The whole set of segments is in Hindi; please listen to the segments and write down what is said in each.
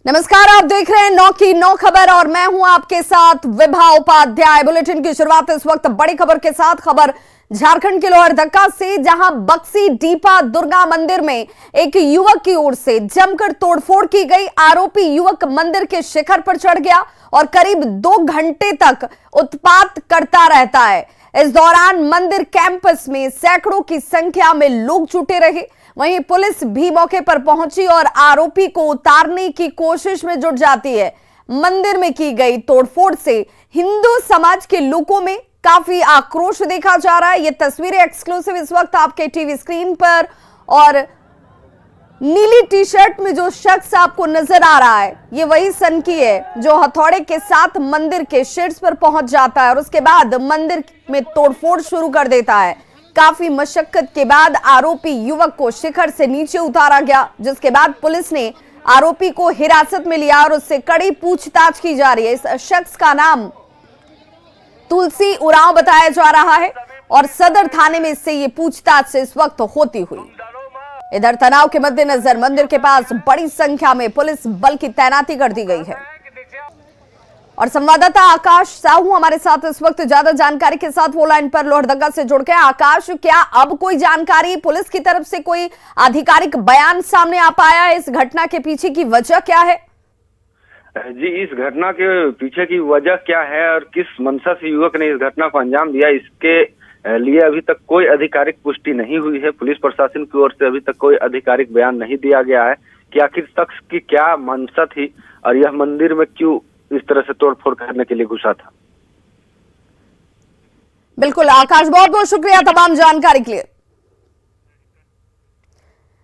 नमस्कार, आप देख रहे हैं 9 की 9 खबर और मैं हूं आपके साथ विभा उपाध्याय। बुलेटिन की शुरुआत इस वक्त बड़ी खबर के साथ। खबर झारखंड के लोहरदगा से, जहां बक्सी डीपा दुर्गा मंदिर में एक युवक की ओर से जमकर तोड़फोड़ की गई। आरोपी युवक मंदिर के शिखर पर चढ़ गया और करीब 2 घंटे तक उत्पात करता रहता है। इस दौरान मंदिर कैंपस में सैकड़ों की संख्या में लोग जुटे रहे। वहीं पुलिस भी मौके पर पहुंची और आरोपी को उतारने की कोशिश में जुट जाती है। मंदिर में की गई तोड़फोड़ से हिंदू समाज के लोगों में काफी आक्रोश देखा जा रहा है। ये तस्वीरें एक्सक्लूसिव इस वक्त आपके टीवी स्क्रीन पर, और नीली टी शर्ट में जो शख्स आपको नजर आ रहा है, ये वही सनकी है जो हथौड़े के साथ मंदिर के शीर्ष पर पहुंच जाता है और उसके बाद मंदिर में तोड़फोड़ शुरू कर देता है। काफी मशक्कत के बाद आरोपी युवक को शिखर से नीचे उतारा गया, जिसके बाद पुलिस ने आरोपी को हिरासत में लिया और उससे कड़ी पूछताछ की जा रही है। इस शख्स का नाम तुलसी उरांव बताया जा रहा है और सदर थाने में इससे ये पूछताछ इस वक्त होती हुई। इधर तनाव के मद्देनजर मंदिर के पास बड़ी संख्या में पुलिस बल की तैनाती कर दी गई है। और संवाददाता आकाश साहू हमारे साथ इस वक्त ज्यादा जानकारी के साथ वो लाइन पर लोहरदगा से जुड़ गए। आकाश, क्या अब कोई जानकारी पुलिस की तरफ से, कोई आधिकारिक बयान सामने आ पाया है? इस घटना के पीछे की वजह क्या है? जी, इस घटना के पीछे की वजह क्या है और किस मंशा से युवक ने इस घटना को अंजाम दिया, इसके लिए अभी तक कोई आधिकारिक पुष्टि नहीं हुई है। पुलिस प्रशासन की ओर से अभी तक कोई आधिकारिक बयान नहीं दिया गया है कि आखिर शख्स की क्या मंशा थी और यह मंदिर में क्यों इस तरह से तोड़फोड़ करने के लिए घुसा था। बिल्कुल आकाश, बहुत बहुत शुक्रिया तमाम जानकारी के लिए।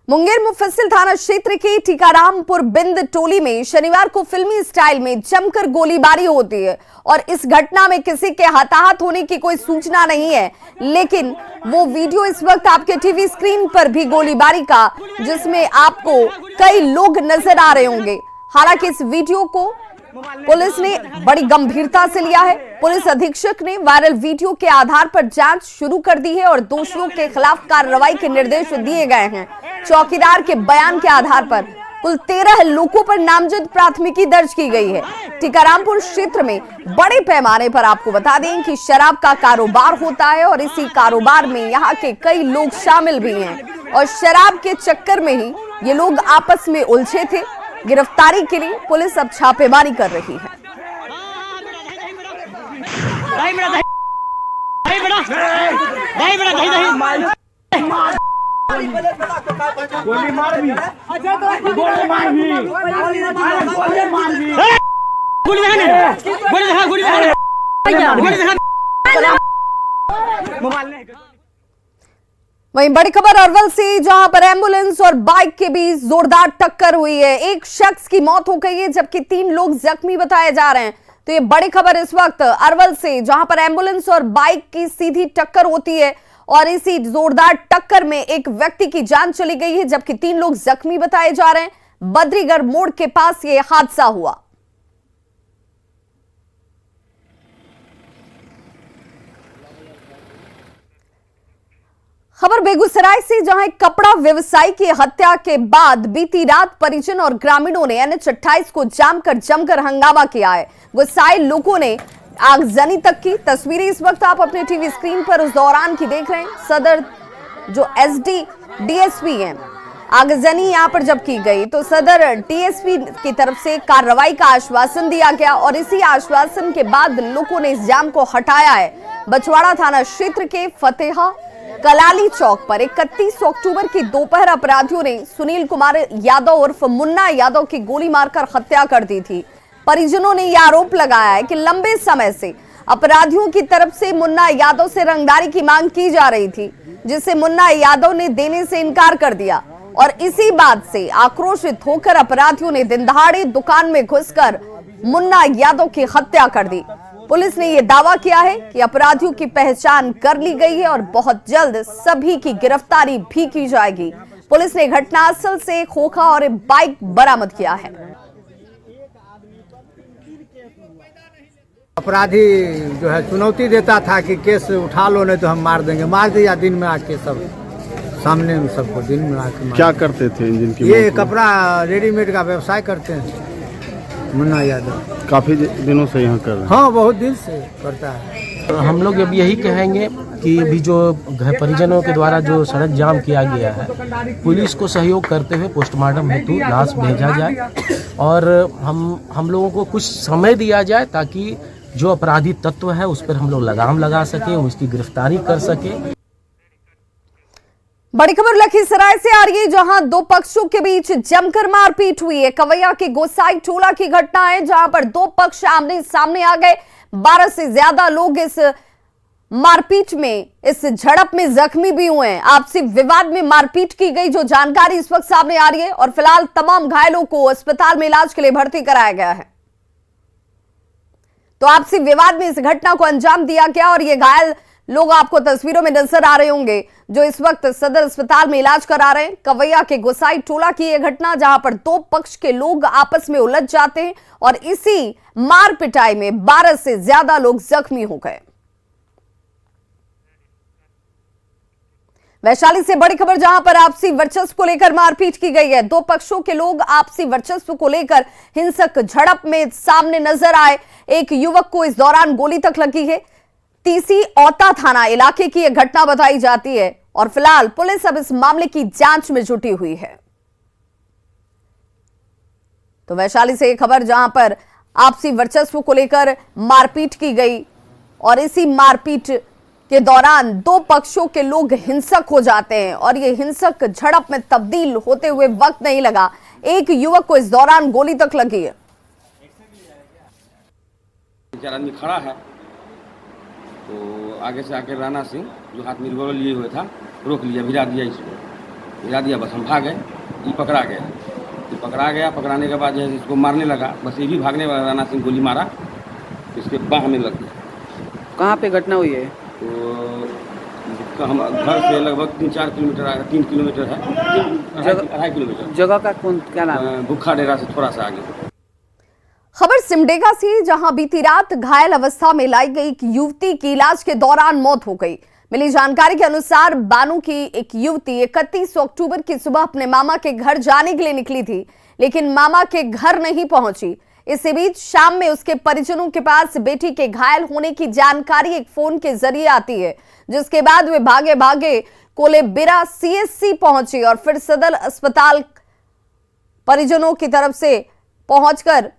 मुंगेर मुफस्सिल थाना क्षेत्र के टीकारामपुर बिंद टोली में शनिवार को फिल्मी स्टाइल में जमकर गोलीबारी होती है और इस घटना में किसी के हताहत होने की कोई सूचना नहीं है, लेकिन वो वीडियो इस वक्त आपके टीवी स्क्रीन पर भी गोलीबारी का, जिसमें आपको कई लोग नजर आ रहे होंगे। हालांकि इस वीडियो को पुलिस ने बड़ी गंभीरता से लिया है। पुलिस अधीक्षक ने वायरल वीडियो के आधार पर जांच शुरू कर दी है और दोषियों के खिलाफ कार्रवाई के निर्देश दिए गए हैं। चौकीदार के बयान के आधार पर कुल 13 लोगों पर नामजद प्राथमिकी दर्ज की गई है। टीकारामपुर क्षेत्र में बड़े पैमाने पर आपको बता दें कि शराब का कारोबार होता है और इसी कारोबार में यहाँ के कई लोग शामिल भी हैं और शराब के चक्कर में ही ये लोग आपस में उलझे थे। गिरफ्तारी के लिए पुलिस अब छापेमारी कर रही है। वहीं बड़ी खबर अरवल से, जहां पर एम्बुलेंस और बाइक के बीच जोरदार टक्कर हुई है। एक शख्स की मौत हो गई है जबकि 3 लोग जख्मी बताए जा रहे हैं। तो ये बड़ी खबर इस वक्त अरवल से, जहां पर एम्बुलेंस और बाइक की सीधी टक्कर होती है और इसी जोरदार टक्कर में एक व्यक्ति की जान चली गई है जबकि 3 लोग जख्मी बताए जा रहे हैं। बद्रीगढ़ मोड़ के पास ये हादसा हुआ। खबर बेगूसराय से, जहां एक कपड़ा व्यवसायी की हत्या के बाद बीती रात परिजन और ग्रामीणों ने NH-28 को जमकर हंगामा किया है। गुस्साए लोगों ने आगजनी तक की। तस्वीरें इस वक्त आप अपने टीवी स्क्रीन पर उस दौरान की देख रहे हैं। सदर जो SD DSP हैं, आगजनी यहां पर जब की गई तो सदर DSP की तरफ से कार्रवाई का आश्वासन दिया गया और इसी आश्वासन के बाद लोगों ने इस जाम को हटाया है। बछवाड़ा थाना क्षेत्र के फतेहा कलाली चौक पर 31 अक्टूबर की दोपहर अपराधियों ने सुनील कुमार यादव उर्फ मुन्ना यादव की गोली मारकर हत्या कर दी थी। परिजनों ने यह आरोप लगाया है कि लंबे समय से अपराधियों की तरफ से मुन्ना यादव से रंगदारी की मांग की जा रही थी, जिसे मुन्ना यादव ने देने से इनकार कर दिया और इसी बात से आक्रोशित होकर अपराधियों ने दिनदहाड़े दुकान में घुसकर मुन्ना यादव की हत्या कर दी। पुलिस ने यह दावा किया है कि अपराधियों की पहचान कर ली गई है और बहुत जल्द सभी की गिरफ्तारी भी की जाएगी। पुलिस ने घटनास्थल से खोखा और बाइक बरामद किया है। अपराधी जो है चुनौती देता था कि केस उठा लो नहीं तो हम मार देंगे। मार दिया दिन में आके, सब सामने में सबको दिन में आके। क्या करते थे इंजन की? ये कपड़ा रेडीमेड का व्यवसाय करते हैं। मुन्ना यादव। काफी दिनों से यहाँ कर रहे हैं। हाँ, बहुत दिन से करता है। हम लोग अब यही कहेंगे कि अभी जो घर परिजनों के द्वारा जो सड़क जाम किया गया है, पुलिस को सहयोग करते हुए पोस्टमार्टम हेतु लाश भेजा जाए और हम लोगों को कुछ समय दिया जाए ताकि जो अपराधी तत्व है उस पर हम लोग लगाम लगा सकें, उसकी गिरफ्तारी कर सकें। बड़ी खबर लखीसराय से आ रही है, जहां दो पक्षों के बीच जमकर मारपीट हुई है। कवैया के गोसाई टोला की घटना है, जहां पर दो पक्ष आमने सामने आ गए। 12 से ज्यादा लोग इस मारपीट में, इस झड़प में जख्मी भी हुए हैं। आपसी विवाद में मारपीट की गई, जो जानकारी इस वक्त सामने आ रही है। और फिलहाल तमाम घायलों को अस्पताल में इलाज के लिए भर्ती कराया गया है। तो आपसी विवाद में इस घटना को अंजाम दिया गया और ये घायल लोग आपको तस्वीरों में नजर आ रहे होंगे, जो इस वक्त सदर अस्पताल में इलाज करा रहे हैं। कवैया के गोसाई टोला की यह घटना, जहां पर दो पक्ष के लोग आपस में उलझ जाते हैं और इसी मार पिटाई में 12 से ज्यादा लोग जख्मी हो गए। वैशाली से बड़ी खबर, जहां पर आपसी वर्चस्व को लेकर मारपीट की गई है। दो पक्षों के लोग आपसी वर्चस्व को लेकर हिंसक झड़प में सामने नजर आए। एक युवक को इस दौरान गोली तक लगी है। तीसी औता थाना इलाके की यह घटना बताई जाती है और फिलहाल पुलिस अब इस मामले की जांच में जुटी हुई है। तो वैशाली से एक खबर, जहां पर आपसी वर्चस्व को लेकर मारपीट की गई और इसी मारपीट के दौरान दो पक्षों के लोग हिंसक हो जाते हैं और ये हिंसक झड़प में तब्दील होते हुए वक्त नहीं लगा। एक युवक को इस दौरान गोली तक लगी है। 4 आदमी खड़ा है तो आगे से आके राणा सिंह जो हाथ में रिवॉल्वर लिए हुए था रोक लिया, भिरा दिया, इसको भिरा दिया। बस हम भागे, ये पकड़ा गया। ये पकड़ा गया, पकड़ाने के बाद जो है इसको मारने लगा। बस ये भी भागने वाला, राणा सिंह गोली मारा, इसके बाह में लग गया। कहाँ पे घटना हुई है? तो हम घर से लगभग 3-4 किलोमीटर आगे, 3 किलोमीटर है, 2.5 किलोमीटर। जगह का क्या नाम है? भुक्खा डेरा से थोड़ा सा आगे। खबर सिमडेगा से, जहां बीती रात घायल अवस्था में लाई गई एक युवती की इलाज के दौरान मौत हो गई। मिली जानकारी के अनुसार बानू की एक युवती 31 अक्टूबर की सुबह अपने मामा के घर जाने के लिए निकली थी, लेकिन मामा के घर नहीं पहुंची। इसी बीच शाम में उसके परिजनों के पास बेटी के घायल होने की जानकारी एक फोन के जरिए आती है, जिसके बाद वे भागे भागे कोलेबिरा सीएससी पहुंची और फिर सदर अस्पताल परिजनों की तरफ से पहुंचकर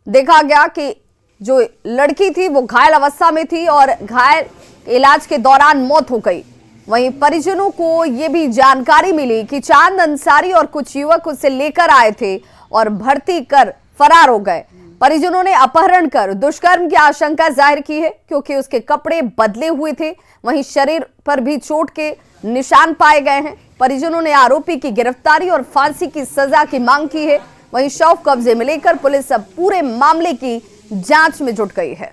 देखा गया कि जो लड़की थी वो घायल अवस्था में थी और घायल इलाज के दौरान मौत हो गई। वहीं परिजनों को यह भी जानकारी मिली कि चांद अंसारी और कुछ युवक उसे लेकर आए थे और भर्ती कर फरार हो गए। परिजनों ने अपहरण कर दुष्कर्म की आशंका जाहिर की है, क्योंकि उसके कपड़े बदले हुए थे। वहीं शरीर पर भी चोट के निशान पाए गए हैं। परिजनों ने आरोपी की गिरफ्तारी और फांसी की सजा की मांग की है। वहीं शव कब्जे में लेकर पुलिस अब पूरे मामले की जांच में जुट गई है।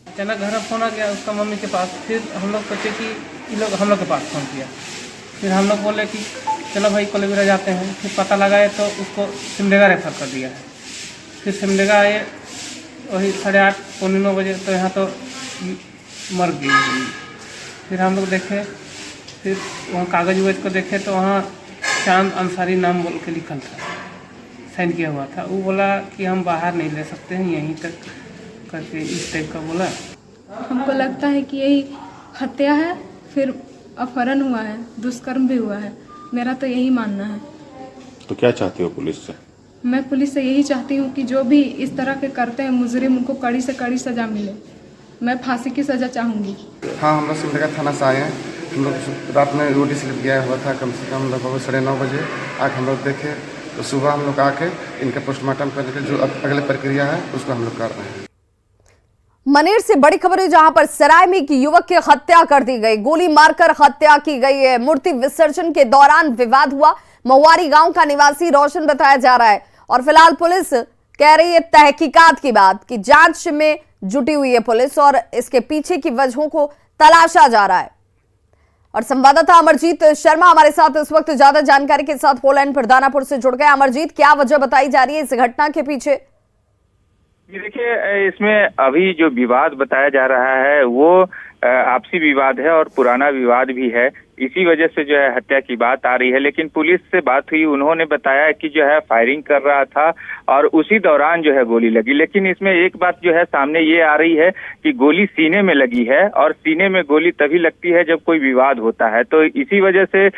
अचानक घर फोन आ गया उसका मम्मी के पास। फिर हम लोग सोचे कि ये लोग हम लोग के पास फोन किया। फिर हम लोग बोले कि चलो भाई कोलेबिरा जाते हैं। फिर पता लगाए तो उसको सिमडेगा रेफर कर दिया है। फिर सिमडेगा आए, वही 8:30 पौने 9 बजे, तो यहाँ तो मर गई। फिर हम लोग देखे, फिर वहाँ कागज वगज को देखे तो वहाँ चांद अंसारी नाम बोल के लिखल था, साइन किया हुआ था। वो बोला कि हम बाहर नहीं ले सकते हैं, यहीं तक करके इस टाइप का बोला। हमको लगता है कि यही हत्या है, फिर अपहरण हुआ है, दुष्कर्म भी हुआ है। मेरा तो यही मानना है। तो क्या चाहती हो पुलिस से? मैं पुलिस से यही चाहती हूँ कि जो भी इस तरह के करते हैं मुजरिम, उनको कड़ी से कड़ी सज़ा मिले। मैं फांसी की सज़ा चाहूँगी। हाँ, हम लोग सिमडेगा थाना से आए हैं। हम लोग रात में रोटी स्लिप गया हुआ था, कम से कम लगभग 9:30 बजे आके हम लोग देखे। तो सुबह हम लोग आके इनका पोस्टमार्टम करने के जो अगले प्रक्रिया है उसको हम लोग कर रहे हैं। मनेर से बड़ी खबर है, जहां पर सराय में एक युवक की हत्या कर दी गई। गोली मारकर हत्या की गई है। मूर्ति विसर्जन के दौरान विवाद हुआ। महुआरी गांव का निवासी रोशन बताया जा रहा है और फिलहाल पुलिस कह रही है तहकीकात की बात कि जांच में जुटी हुई है पुलिस और इसके पीछे की वजहों को तलाशा जा रहा है। और संवाददाता अमरजीत शर्मा हमारे साथ इस वक्त ज्यादा जानकारी के साथ फोन पर दानापुर से जुड़ गए। अमरजीत, क्या वजह बताई जा रही है इस घटना के पीछे? ये देखिए, इसमें अभी जो विवाद बताया जा रहा है वो आपसी विवाद है और पुराना विवाद भी है। इसी वजह से जो है हत्या की बात आ रही है। लेकिन पुलिस से बात हुई, उन्होंने बताया कि जो है फायरिंग कर रहा था और उसी दौरान जो है गोली लगी। लेकिन इसमें एक बात जो है सामने ये आ रही है कि गोली सीने में लगी है और सीने में गोली तभी लगती है जब कोई विवाद होता है। तो इसी वजह से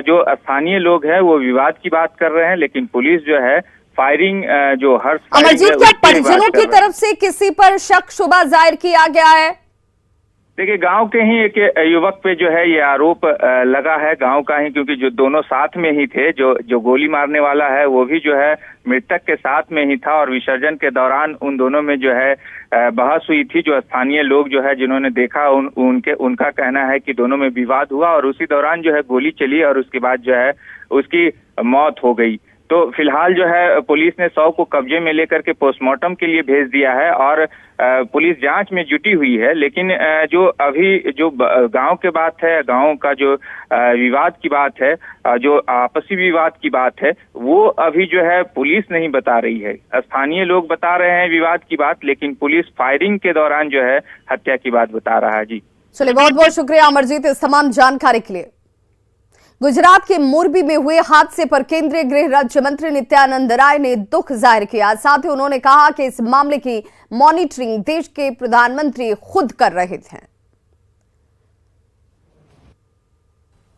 जो स्थानीय लोग हैं वो विवाद की बात कर रहे हैं, लेकिन पुलिस जो है फायरिंग जो हर्ष अमरजीत, क्या परिजनों की तरफ से किसी पर शक शुबा जाहिर किया गया है? देखिए, गांव के ही एक युवक पे जो है ये आरोप लगा है, गांव का ही, क्योंकि जो दोनों साथ में ही थे, जो गोली मारने वाला है वो भी जो है मृतक के साथ में ही था और विसर्जन के दौरान उन दोनों में जो है बहस हुई थी। जो स्थानीय लोग जो है जिन्होंने देखा उनका कहना है कि दोनों में विवाद हुआ और उसी दौरान जो है गोली चली और उसके बाद जो है उसकी मौत हो गई। तो फिलहाल जो है पुलिस ने शव को कब्जे में लेकर के पोस्टमार्टम के लिए भेज दिया है और पुलिस जांच में जुटी हुई है। लेकिन जो अभी जो गांव के बात है, गांव का जो विवाद की बात है, जो आपसी विवाद की बात है, वो अभी जो है पुलिस नहीं बता रही है। स्थानीय लोग बता रहे हैं विवाद की बात, लेकिन पुलिस फायरिंग के दौरान जो है हत्या की बात बता रहा है। जी चलिए, बहुत बहुत शुक्रिया अमरजीत इस तमाम जानकारी के लिए। गुजरात के मोरबी में हुए हादसे पर केंद्रीय गृह राज्य मंत्री नित्यानंद राय ने दुख जाहिर किया। साथ ही उन्होंने कहा कि इस मामले की मॉनिटरिंग देश के प्रधानमंत्री खुद कर रहे थे।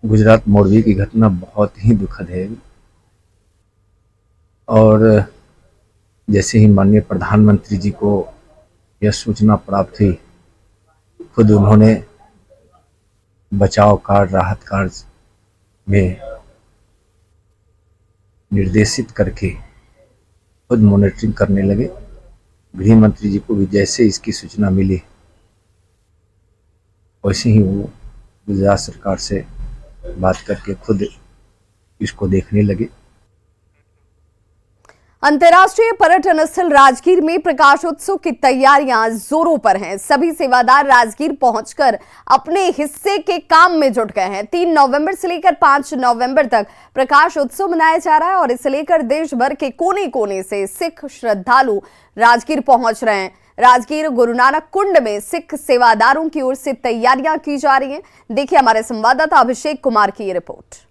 गुजरात मोरबी की घटना बहुत ही दुखद है और जैसे ही माननीय प्रधानमंत्री जी को यह सूचना प्राप्त हुई, खुद उन्होंने बचाव कार्य, राहत कार्य में निर्देशित करके खुद मॉनिटरिंग करने लगे। गृह मंत्री जी को भी जैसे इसकी सूचना मिली वैसे ही वो गुजरात सरकार से बात करके खुद इसको देखने लगे। अंतर्राष्ट्रीय पर्यटन स्थल राजगीर में प्रकाशोत्सव की तैयारियां जोरों पर हैं। सभी सेवादार राजगीर पहुंचकर अपने हिस्से के काम में जुट गए हैं। 3 नवंबर से लेकर 5 नवंबर तक प्रकाशोत्सव मनाया जा रहा है और इसे लेकर देश भर के कोने कोने से सिख श्रद्धालु राजगीर पहुंच रहे हैं। राजगीर गुरु नानक कुंड में सिख सेवादारों की ओर से तैयारियां की जा रही हैं। देखिए हमारे संवाददाता अभिषेक कुमार की ये रिपोर्ट।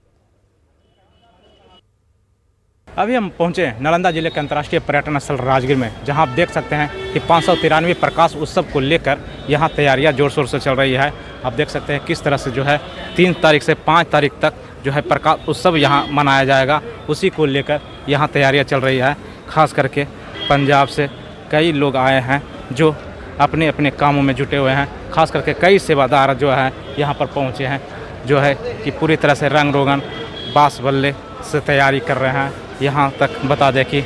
अभी हम पहुंचे नालंदा जिले के अंतर्राष्ट्रीय पर्यटन स्थल राजगीर में, जहां आप देख सकते हैं कि 593वें प्रकाश उत्सव को लेकर यहां तैयारियां जोर शोर से चल रही है। आप देख सकते हैं किस तरह से जो है 3 तारीख से 5 तारीख तक जो है प्रकाश उत्सव यहां मनाया जाएगा, उसी को लेकर यहां तैयारियां चल रही है। खास करके पंजाब से कई लोग आए हैं जो अपने अपने कामों में जुटे हुए हैं। खास करके कई सेवादार जो है यहाँ पर पहुँचे हैं, जो है कि पूरी तरह से रंग रोगन बांस बल्ले से तैयारी कर रहे हैं। यहाँ तक बता दें कि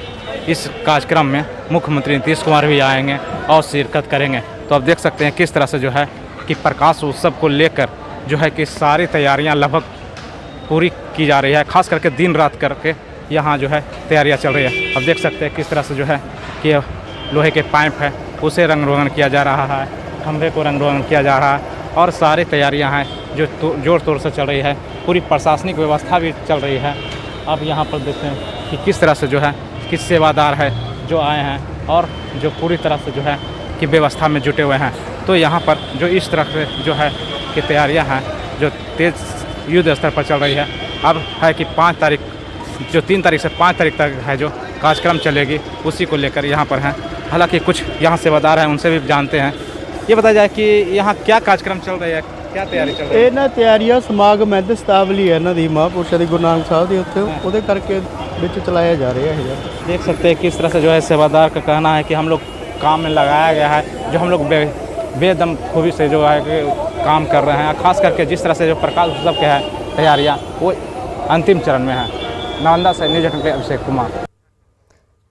इस कार्यक्रम में मुख्यमंत्री नीतीश कुमार भी आएंगे और शिरकत करेंगे। तो आप देख सकते हैं किस तरह से जो है कि प्रकाश उत्सव को लेकर जो है कि सारी तैयारियां लगभग पूरी की जा रही है। खास करके दिन रात करके यहाँ जो है तैयारियां चल रही है। आप देख सकते हैं किस तरह से जो है कि लोहे के पाइप है उसे रंग रोगन किया जा रहा है, खंभे को रंग रोगन किया जा रहा है और सारी तैयारियाँ हैं जो जोर शोर से चल रही है। पूरी प्रशासनिक व्यवस्था भी चल रही है। अब यहाँ पर देखते हैं कि किस तरह से जो है किस सेवादार है जो आए हैं और जो पूरी तरह से जो है कि व्यवस्था में जुटे हुए हैं। तो यहाँ पर जो इस तरह से जो है कि तैयारियाँ हैं जो तेज युद्ध स्तर पर चल रही है। अब है कि 5 तारीख जो 3 तारीख से 5 तारीख तक है जो कार्यक्रम चलेगी, उसी को लेकर यहाँ पर हैं। हालांकि कुछ यहाँ सेवादार हैं, उनसे भी जानते हैं। ये बताया जाए कि यहाँ क्या कार्यक्रम चल रही है, क्या तैयारी चल रही है? ਇਹਨਾਂ ਤਿਆਰੀਆਂ ਸਮਾਗਮ ਹੈ ਦਸਤਾਵਲੀ ਹੈ ਇਹਨਾਂ ਦੀ ਮਹਾਂਪੁਰਸ਼ਾਂ ਦੀ ਗੁਰੂ ਨਾਨਕ ਸਾਹਿਬ ਦੀ ਉੱਥੇ ਉਹਦੇ ਕਰਕੇ ਵਿੱਚ ਚਲਾਇਆ ਜਾ ਰਿਹਾ ਹੈ। देख सकते हैं किस तरह से जो है सेवादार का कहना है कि हम लोग काम में लगाया गया है, जो हम लोग बेदम खूबी से जो है कि काम कर रहे हैं। खास करके जिस तरह से जो प्रकाश उत्सव के है तैयारियाँ वो अंतिम चरण में है। नालंदा से न्यूज एटीन अभिषेक कुमार।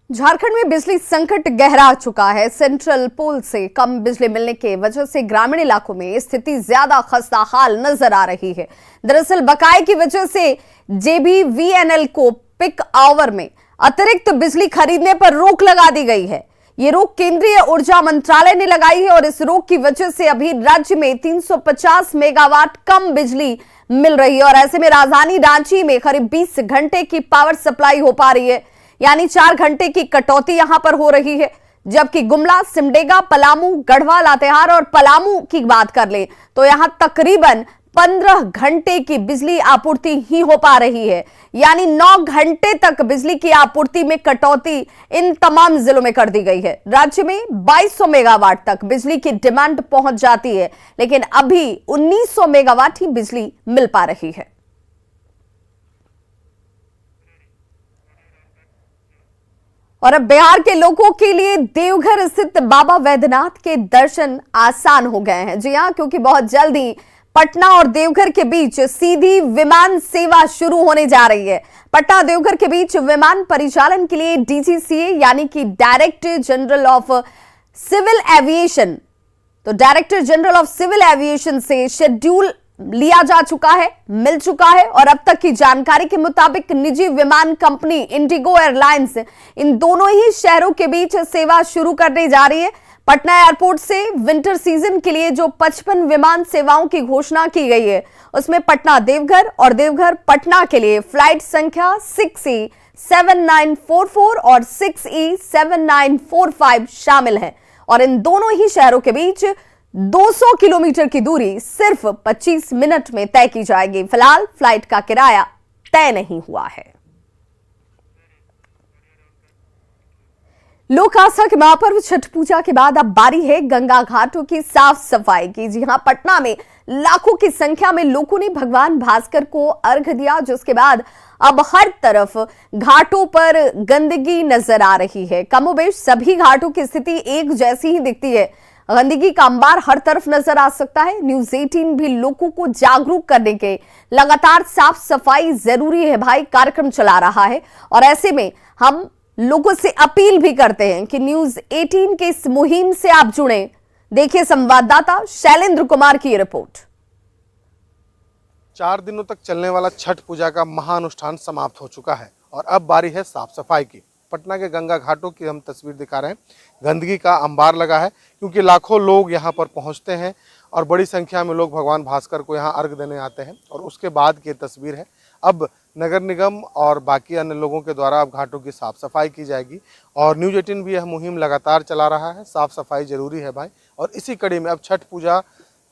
झारखंड में बिजली संकट गहरा चुका है। सेंट्रल पोल से कम बिजली मिलने के वजह से ग्रामीण इलाकों में स्थिति ज्यादा खस्ता हाल नजर आ रही है। दरअसल बकाये की वजह से JBVNL को पिक आवर में अतिरिक्त बिजली खरीदने पर रोक लगा दी गई है। ये रोक केंद्रीय ऊर्जा मंत्रालय ने लगाई है और इस रोक की वजह से अभी राज्य में 350 मेगावाट कम बिजली मिल रही है और ऐसे में राजधानी रांची में करीब 20 घंटे की पावर सप्लाई हो पा रही है, यानी 4 घंटे की कटौती यहां पर हो रही है। जबकि गुमला, सिमडेगा, पलामू, गढ़वा, लातेहार और पलामू की बात कर ले तो यहां तकरीबन 15 घंटे की बिजली आपूर्ति ही हो पा रही है, यानी 9 घंटे तक बिजली की आपूर्ति में कटौती इन तमाम जिलों में कर दी गई है। राज्य में 2200 मेगावाट तक बिजली की डिमांड पहुंच जाती है, लेकिन अभी 1900 मेगावाट ही बिजली मिल पा रही है। और अब बिहार के लोगों के लिए देवघर स्थित बाबा वैद्यनाथ के दर्शन आसान हो गए हैं। जी हां, क्योंकि बहुत जल्दी पटना और देवघर के बीच सीधी विमान सेवा शुरू होने जा रही है। पटना देवघर के बीच विमान परिचालन के लिए डीजीसीए यानी कि Director General of Civil Aviation, तो Director General of Civil Aviation से शेड्यूल लिया जा चुका है, मिल चुका है। और अब तक की जानकारी के मुताबिक निजी विमान कंपनी इंडिगो एयरलाइंस इन दोनों ही शहरों के बीच सेवा शुरू करने जा रही है। पटना एयरपोर्ट से विंटर सीजन के लिए जो 55 विमान सेवाओं की घोषणा की गई है, उसमें पटना देवघर और देवघर पटना के लिए फ्लाइट संख्या 6E7944 और 6E7945 शामिल है। और इन दोनों ही शहरों के बीच 200 किलोमीटर की दूरी सिर्फ 25 मिनट में तय की जाएगी। फिलहाल फ्लाइट का किराया तय नहीं हुआ है। लोक आस्था के महापर्व छठ पूजा के बाद अब बारी है गंगा घाटों की साफ सफाई की। जी हां, पटना में लाखों की संख्या में लोगों ने भगवान भास्कर को अर्घ दिया, जिसके बाद अब हर तरफ घाटों पर गंदगी नजर आ रही है। कमोबेश सभी घाटों की स्थिति एक जैसी ही दिखती है। गंदगी का अंबार हर तरफ नजर आ सकता है। न्यूज़ 18 भी लोगों को जागरूक करने के लगातार साफ सफाई जरूरी है भाई कार्यक्रम चला रहा है। और ऐसे में हम लोगों से अपील भी करते हैं कि न्यूज़ 18 के इस मुहिम से आप जुड़े। देखिए संवाददाता शैलेंद्र कुमार की रिपोर्ट। 4 दिनों तक चलने वाला छठ पूजा का महाअनुष्ठान समाप्त हो चुका है और अब बारी है साफ सफाई की। पटना के गंगा घाटों की हम तस्वीर दिखा रहे हैं। गंदगी का अंबार लगा है क्योंकि लाखों लोग यहां पर पहुंचते हैं और बड़ी संख्या में लोग भगवान भास्कर को यहां अर्घ देने आते हैं। और उसके बाद की तस्वीर है, अब नगर निगम और बाकी अन्य लोगों के द्वारा अब घाटों की साफ सफाई की जाएगी। और न्यूज़ 18 भी यह मुहिम लगातार चला रहा है। साफ सफाई जरूरी है भाई। और इसी कड़ी में अब छठ पूजा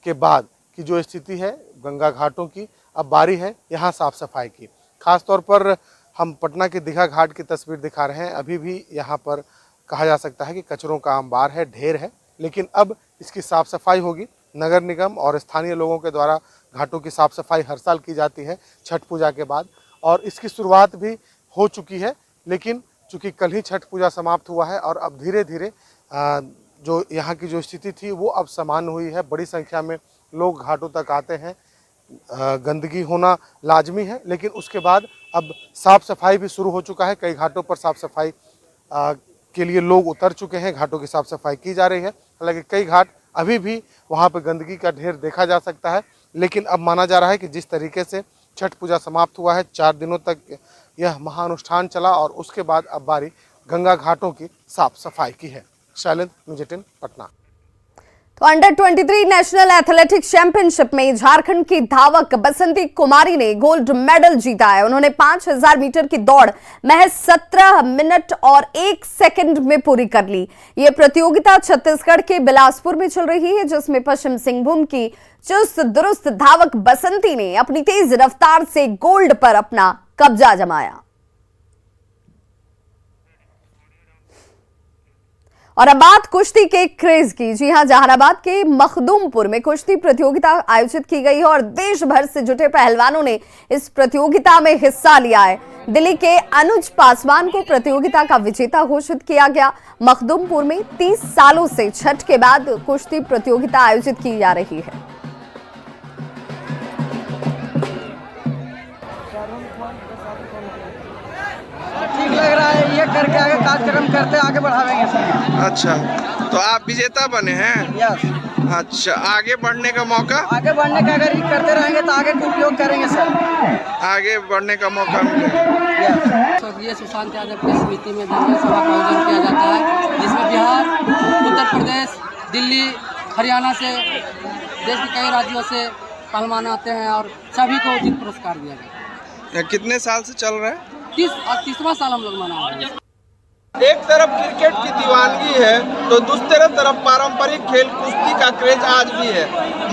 के बाद की जो स्थिति है गंगा घाटों की, अब बारी है यहाँ साफ सफाई की। खासतौर पर हम पटना के दीघा घाट की तस्वीर दिखा रहे हैं। अभी भी यहाँ पर कहा जा सकता है कि कचरों का अंबार है, ढेर है, लेकिन अब इसकी साफ सफाई होगी। नगर निगम और स्थानीय लोगों के द्वारा घाटों की साफ सफाई हर साल की जाती है छठ पूजा के बाद, और इसकी शुरुआत भी हो चुकी है। लेकिन चूंकि कल ही छठ पूजा समाप्त हुआ है और अब धीरे धीरे जो यहाँ की जो स्थिति थी वो अब सामान्य हुई है। बड़ी संख्या में लोग घाटों तक आते हैं। गंदगी होना लाजमी है, लेकिन उसके बाद अब साफ सफाई भी शुरू हो चुका है। कई घाटों पर साफ सफाई के लिए लोग उतर चुके हैं। घाटों की साफ सफाई की जा रही है। हालांकि कई घाट अभी भी वहाँ पर गंदगी का ढेर देखा जा सकता है, लेकिन अब माना जा रहा है कि जिस तरीके से छठ पूजा समाप्त हुआ है, 4 दिनों तक यह महाअनुष्ठान चला और उसके बाद अब बारी गंगा घाटों की साफ सफाई की है। शैलेंद्र, न्यूज़ 18 पटना। तो अंडर 23 नेशनल एथलेटिक्स चैंपियनशिप में झारखंड की धावक बसंती कुमारी ने गोल्ड मेडल जीता है। उन्होंने 5000 मीटर की दौड़ महज 17 मिनट और 1 सेकंड में पूरी कर ली। ये प्रतियोगिता छत्तीसगढ़ के बिलासपुर में चल रही है, जिसमें पश्चिम सिंहभूम की चुस्त दुरुस्त धावक बसंती ने अपनी तेज रफ्तार से गोल्ड पर अपना कब्जा जमाया। और अब बात कुश्ती के क्रेज की। जी हां, जहानाबाद के मखदूमपुर में कुश्ती प्रतियोगिता आयोजित की गई है और देश भर से जुटे पहलवानों ने इस प्रतियोगिता में हिस्सा लिया है। दिल्ली के अनुज पासवान को प्रतियोगिता का विजेता घोषित किया गया। मखदूमपुर में 30 सालों से छठ के बाद कुश्ती प्रतियोगिता आयोजित की जा रही है। ठीक लग रहा है, ये करके आगे कार्यक्रम करते आगे बढ़ावेंगे सर। अच्छा, तो आप विजेता बने हैं? यस। अच्छा, आगे बढ़ने का मौका? आगे बढ़ने का अगर ये करते रहेंगे तो आगे उपयोग करेंगे सर। आगे बढ़ने का मौका मिलेगा। स्वर्गीय सुशांत यादव की स्मृति में दंगल सभा का आयोजन किया जाता है, जिसमें बिहार, उत्तर प्रदेश, दिल्ली, हरियाणा से देश के कई राज्यों से पहलवान आते हैं और सभी को उचित पुरस्कार दिया गया। कितने साल से चल रहा है? 30वां साल हम लोग मना रहे हैं। एक तरफ क्रिकेट की दीवानगी है तो दूसरी तरफ पारंपरिक खेल कुश्ती का क्रेज आज भी है।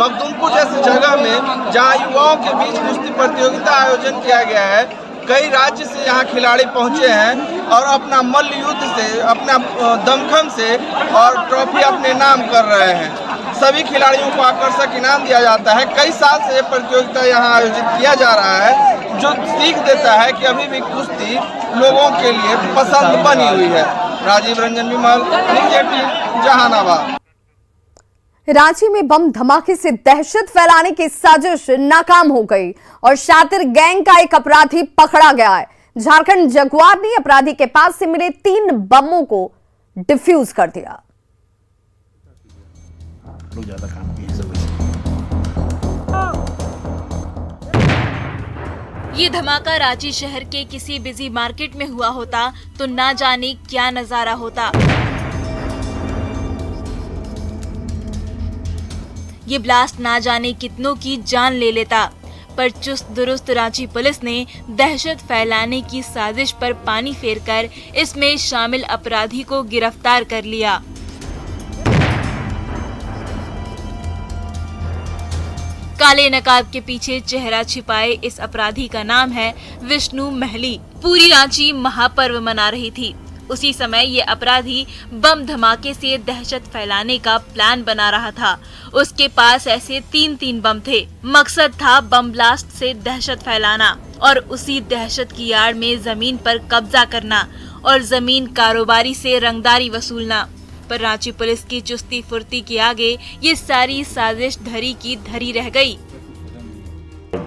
मखदूमपुर जैसी जगह में जहां युवाओं के बीच कुश्ती प्रतियोगिता आयोजन किया गया है, कई राज्य से यहाँ खिलाड़ी पहुँचे हैं और अपना मल्ल युद्ध से, अपना दमखम से और ट्रॉफी अपने नाम कर रहे हैं। सभी खिलाड़ियों को आकर्षक इनाम दिया जाता है। कई साल से ये प्रतियोगिता यहाँ आयोजित किया जा रहा है, जो सीख देता है कि अभी भी कुश्ती लोगों के लिए पसंद बनी हुई है। राजीव रंजन विमल, न्यूज़ 18, जहानाबाद। रांची में बम धमाके से दहशत फैलाने की साजिश नाकाम हो गई और शातिर गैंग का एक अपराधी पकड़ा गया है। झारखंड जगुआर ने अपराधी के पास से मिले 3 बमों को डिफ्यूज कर दिया। ये धमाका रांची शहर के किसी बिजी मार्केट में हुआ होता तो ना जाने क्या नजारा होता। ये ब्लास्ट ना जाने कितनों की जान ले लेता, पर चुस्त दुरुस्त रांची पुलिस ने दहशत फैलाने की साजिश पर पानी फेरकर इसमें शामिल अपराधी को गिरफ्तार कर लिया। काले नकाब के पीछे चेहरा छिपाए इस अपराधी का नाम है विष्णु महली। पूरी रांची महापर्व मना रही थी। उसी समय ये अपराधी बम धमाके से दहशत फैलाने का प्लान बना रहा था। उसके पास ऐसे 3 बम थे। मकसद था बम ब्लास्ट से दहशत फैलाना और उसी दहशत की आड़ में जमीन पर कब्जा करना और जमीन कारोबारी से रंगदारी वसूलना। पर रांची पुलिस की चुस्ती फुर्ती के आगे ये सारी साजिश धरी की धरी रह गई।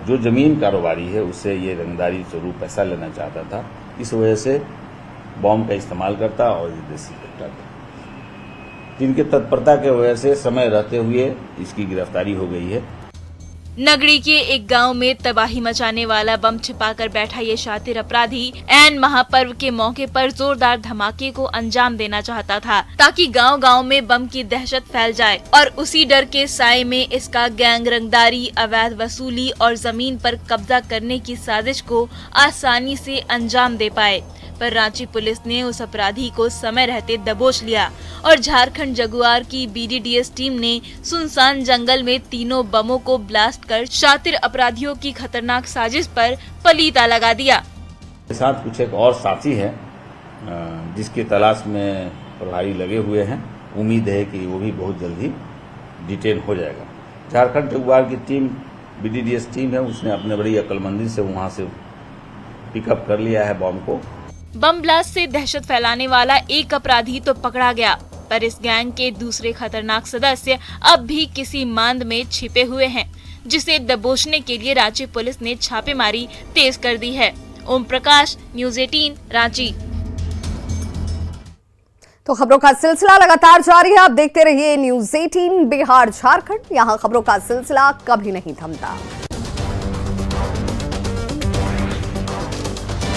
जो जमीन कारोबारी है उससे ये रंगदारी स्वरूप पैसा लेना चाहता था, इस वजह से बॉम्ब का इस्तेमाल करता और ये देसी करता था, जिनके तत्परता के वजह से समय रहते हुए इसकी गिरफ्तारी हो गई है। नगरी के एक गांव में तबाही मचाने वाला बम छिपाकर बैठा ये शातिर अपराधी ऐन महापर्व के मौके पर जोरदार धमाके को अंजाम देना चाहता था, ताकि गांव-गांव में बम की दहशत फैल जाए और उसी डर के साए में इसका गैंग रंगदारी, अवैध वसूली और जमीन पर कब्जा करने की साजिश को आसानी से अंजाम दे पाए। पर रांची पुलिस ने उस अपराधी को समय रहते दबोच लिया और झारखंड जगुआर की BDDS टीम ने सुनसान जंगल में 3 बमों को ब्लास्ट कर शातिर अपराधियों की खतरनाक साजिश पर पलीता लगा दिया। साथ कुछ एक और साथी है जिसकी तलाश में प्रभारी लगे हुए हैं। उम्मीद है कि वो भी बहुत जल्दी डिटेन हो जाएगा। झारखंड जगुआर की टीम BDDS टीम है, उसने अपने बड़ी अक्लमंदी से वहाँ से पिकअप कर लिया है बम को। बम ब्लास्ट से दहशत फैलाने वाला एक अपराधी तो पकड़ा गया, पर इस गैंग के दूसरे खतरनाक सदस्य अब भी किसी मांद में छिपे हुए हैं, जिसे दबोचने के लिए रांची पुलिस ने छापेमारी तेज कर दी है। ओम प्रकाश, न्यूज़ 18, रांची। तो खबरों का सिलसिला लगातार जारी है। आप देखते रहिए न्यूज़ 18 बिहार झारखंड। यहाँ खबरों का सिलसिला कभी नहीं थमता।